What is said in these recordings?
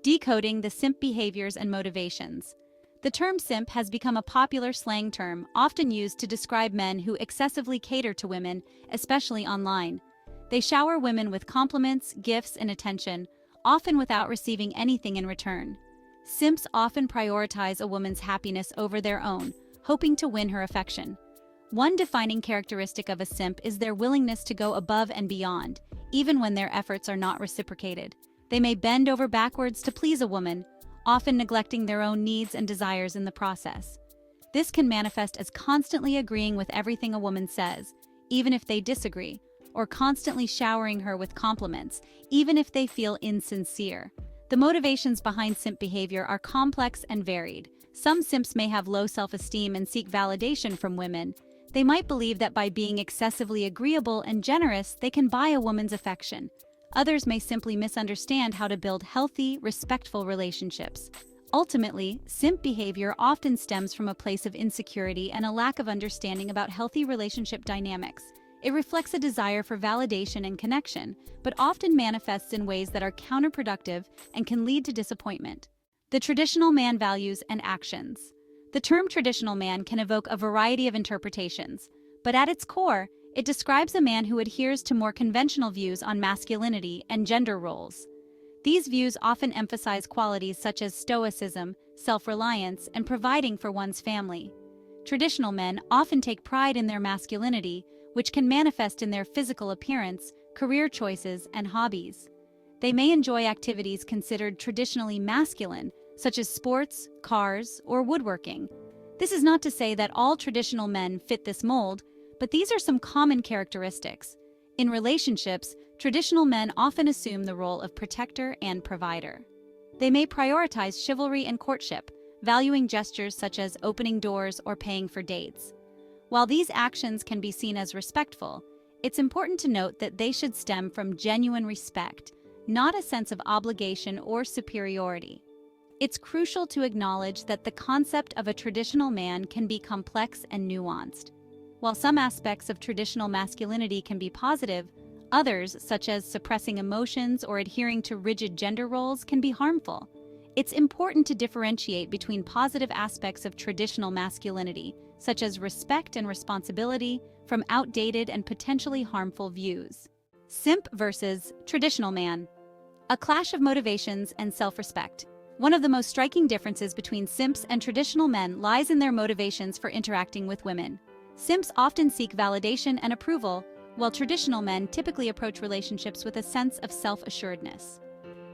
Decoding the simp behaviors and motivations. The term simp has become a popular slang term, often used to describe men who excessively cater to women, especially online. They shower women with compliments, gifts, and attention, often without receiving anything in return. Simps often prioritize a woman's happiness over their own, hoping to win her affection. One defining characteristic of a simp is their willingness to go above and beyond, even when their efforts are not reciprocated. They may bend over backwards to please a woman, often neglecting their own needs and desires in the process. This can manifest as constantly agreeing with everything a woman says, even if they disagree, or constantly showering her with compliments, even if they feel insincere. The motivations behind simp behavior are complex and varied. Some simps may have low self-esteem and seek validation from women. They might believe that by being excessively agreeable and generous, they can buy a woman's affection. Others may simply misunderstand how to build healthy, respectful relationships. Ultimately, simp behavior often stems from a place of insecurity and a lack of understanding about healthy relationship dynamics. It reflects a desire for validation and connection, but often manifests in ways that are counterproductive and can lead to disappointment. The traditional man values and actions. The term traditional man can evoke a variety of interpretations, but at its core, it describes a man who adheres to more conventional views on masculinity and gender roles. These views often emphasize qualities such as stoicism, self-reliance, and providing for one's family. Traditional men often take pride in their masculinity, which can manifest in their physical appearance, career choices, and hobbies. They may enjoy activities considered traditionally masculine, such as sports, cars, or woodworking. This is not to say that all traditional men fit this mold, but these are some common characteristics. In relationships, traditional men often assume the role of protector and provider. They may prioritize chivalry and courtship, valuing gestures such as opening doors or paying for dates. While these actions can be seen as respectful, it's important to note that they should stem from genuine respect, not a sense of obligation or superiority. It's crucial to acknowledge that the concept of a traditional man can be complex and nuanced. While some aspects of traditional masculinity can be positive, others, such as suppressing emotions or adhering to rigid gender roles, can be harmful. It's important to differentiate between positive aspects of traditional masculinity, such as respect and responsibility, from outdated and potentially harmful views. Simp versus traditional man. A clash of motivations and self-respect. One of the most striking differences between simps and traditional men lies in their motivations for interacting with women. Simps often seek validation and approval, while traditional men typically approach relationships with a sense of self-assuredness.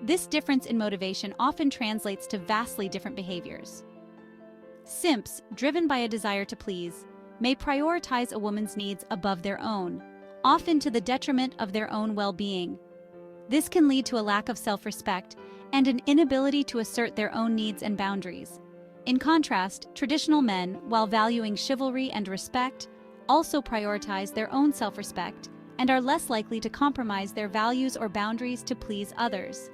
This difference in motivation often translates to vastly different behaviors. Simps, driven by a desire to please, may prioritize a woman's needs above their own, often to the detriment of their own well-being. This can lead to a lack of self-respect and an inability to assert their own needs and boundaries. In contrast, traditional men, while valuing chivalry and respect, also prioritize their own self-respect and are less likely to compromise their values or boundaries to please others.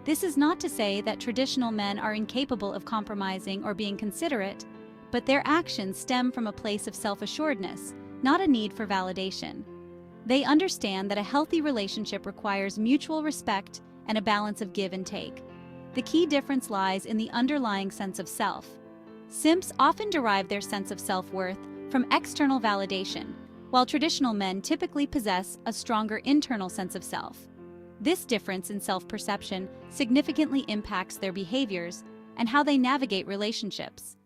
This is not to say that traditional men are incapable of compromising or being considerate, but their actions stem from a place of self-assuredness, not a need for validation. They understand that a healthy relationship requires mutual respect and a balance of give and take. The key difference lies in the underlying sense of self. Simps often derive their sense of self-worth from external validation, while traditional men typically possess a stronger internal sense of self. This difference in self-perception significantly impacts their behaviors and how they navigate relationships.